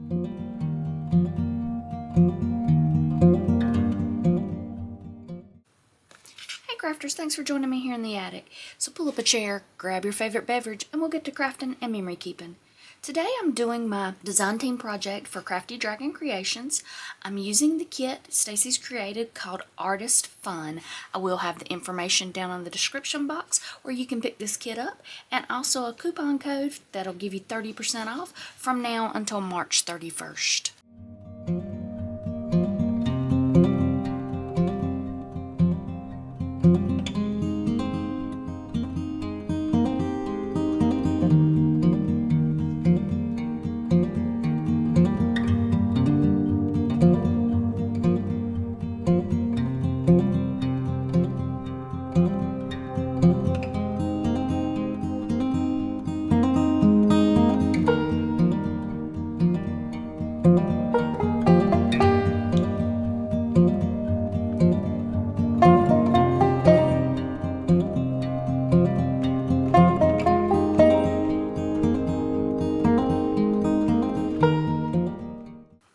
Hey crafters, thanks for joining me here in the attic. So pull up a chair, grab your favorite beverage, and we'll get to crafting and memory keeping. Today I'm doing my design team project for Crafty Dragon Creations. I'm using the kit Stacy's created called Artist Fun. I will have the information down in the description box where you can pick this kit up, and also a coupon code that'll give you 30% off from now until March 31st.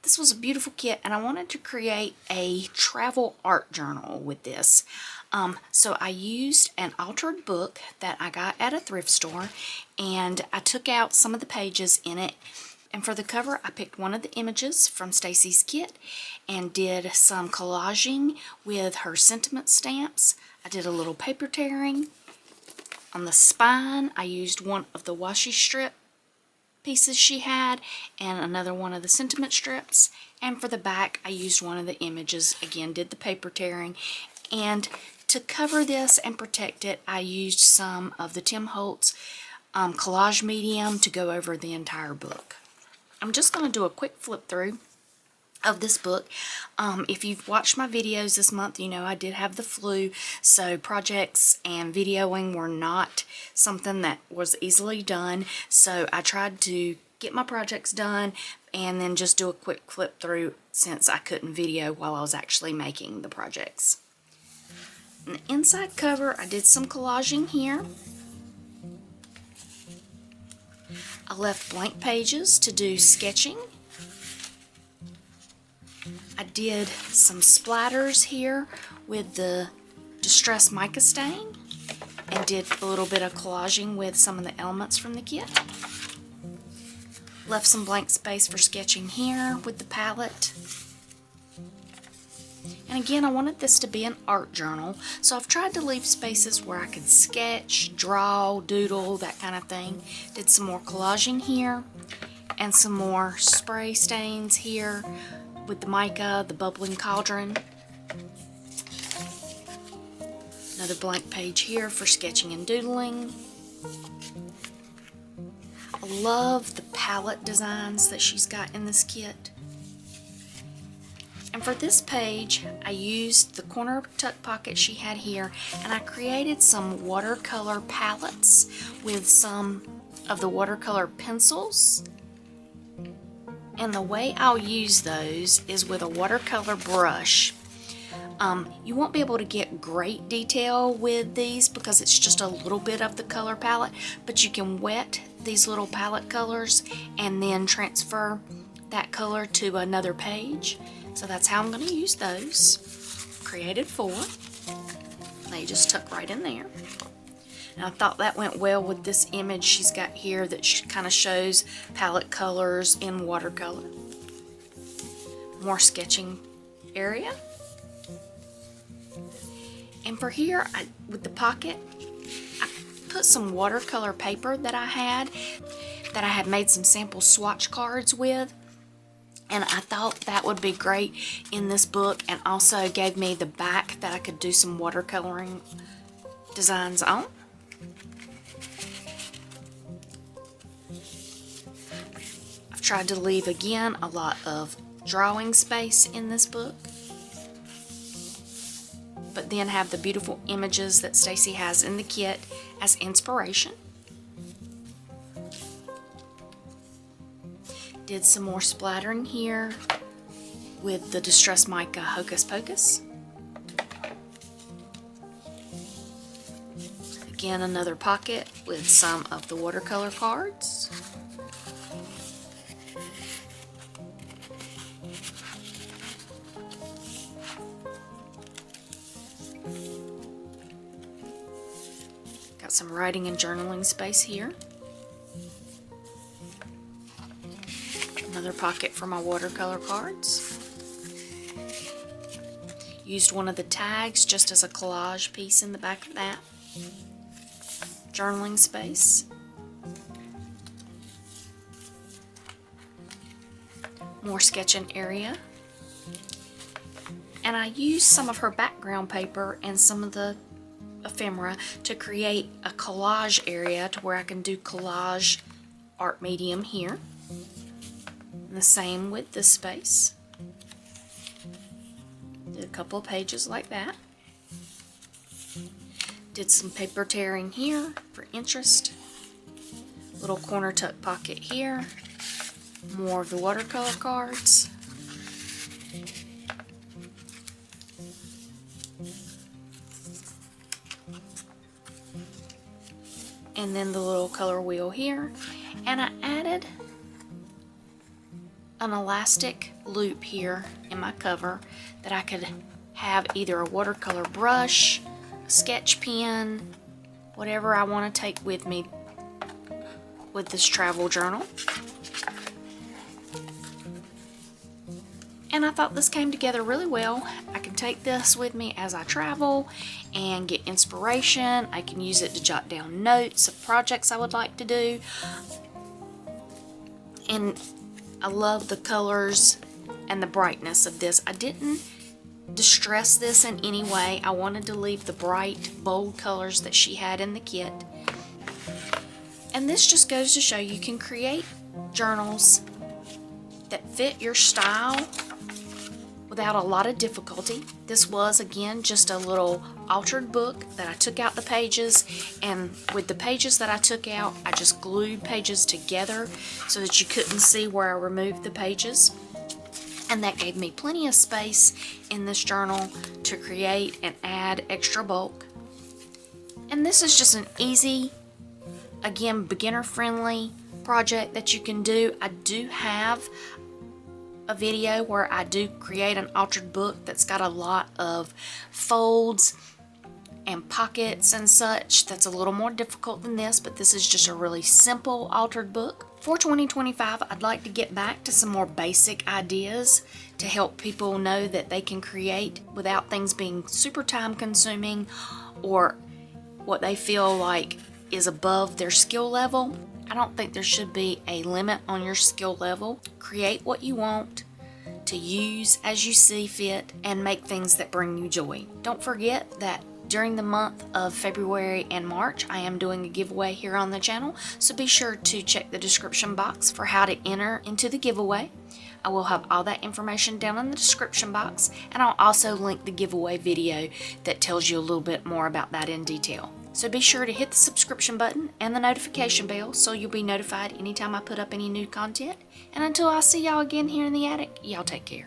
This was a beautiful kit, and I wanted to create a travel art journal with this. So I used an altered book that I got at a thrift store, and I took out some of the pages in it. And for the cover, I picked one of the images from Stacy's kit and did some collaging with her sentiment stamps. I did a little paper tearing. On the spine, I used one of the washi strip pieces she had and another one of the sentiment strips, and for the back I used one of the images, again did the paper tearing, and to cover this and protect it I used some of the Tim Holtz collage medium to go over the entire book. I'm just going to do a quick flip through of this book. If you've watched my videos this month, you know I did have the flu, so projects and videoing were not something that was easily done, so I tried to get my projects done and then just do a quick flip through since I couldn't video while I was actually making the projects. In the inside cover I did some collaging here. I left blank pages to do sketching. I did some splatters here with the distressed mica stain and did a little bit of collaging with some of the elements from the kit. Left some blank space for sketching here with the palette. And again, I wanted this to be an art journal, so I've tried to leave spaces where I could sketch, draw, doodle, that kind of thing. Did some more collaging here and some more spray stains here with the mica, the bubbling cauldron. Another blank page here for sketching and doodling. I love the palette designs that she's got in this kit. And for this page, I used the corner tuck pocket she had here, and I created some watercolor palettes with some of the watercolor pencils. And the way I'll use those is with a watercolor brush. You won't be able to get great detail with these because it's just a little bit of the color palette, but you can wet these little palette colors and then transfer that color to another page. So that's how I'm going to use those. Created 4. They just tuck right in there. And I thought that went well with this image she's got here that kind of shows palette colors in watercolor. More sketching area. And for here, with the pocket, I put some watercolor paper that I had made some sample swatch cards with. And I thought that would be great in this book, and also gave me the back that I could do some watercoloring designs on. I've tried to leave again a lot of drawing space in this book, but then have the beautiful images that Stacy has in the kit as inspiration. Did some more splattering here with the Distress Mica Hocus Pocus. Again, another pocket with some of the watercolor cards. some writing and journaling space here. Another pocket for my watercolor cards. Used one of the tags just as a collage piece in the back of that. Journaling space. More sketching area. And I used some of her background paper and some of the ephemera to create a collage area to where I can do collage art medium here. And the same with this space. Did a couple of pages like that. Did some paper tearing here for interest. Little corner tuck pocket here. More of the watercolor cards. And then the little color wheel here. And I added an elastic loop here in my cover that I could have either a watercolor brush, a sketch pen, whatever I want to take with me with this travel journal. And I thought this came together really well. I can take this with me as I travel and get inspiration. I can use it to jot down notes of projects I would like to do. And I love the colors and the brightness of this. I didn't distress this in any way. I wanted to leave the bright, bold colors that she had in the kit. And this just goes to show you can create journals that fit your style without a lot of difficulty. This was, again, just a little altered book that I took out the pages, and with the pages that I took out, I just glued pages together so that you couldn't see where I removed the pages. And that gave me plenty of space in this journal to create and add extra bulk. And this is just an easy, again, beginner-friendly project that you can do. I do have a video where I do create an altered book that's got a lot of folds and pockets and such. That's a little more difficult than this, but this is just a really simple altered book. For 2025, I'd like to get back to some more basic ideas to help people know that they can create without things being super time consuming or what they feel like is above their skill level. I don't think there should be a limit on your skill level. Create what you want to use as you see fit and make things that bring you joy. Don't forget that during the month of February and March, I am doing a giveaway here on the channel, so be sure to check the description box for how to enter into the giveaway. I will have all that information down in the description box, and I'll also link the giveaway video that tells you a little bit more about that in detail. So be sure to hit the subscription button and the notification bell so you'll be notified anytime I put up any new content. And until I see y'all again here in the attic, y'all take care.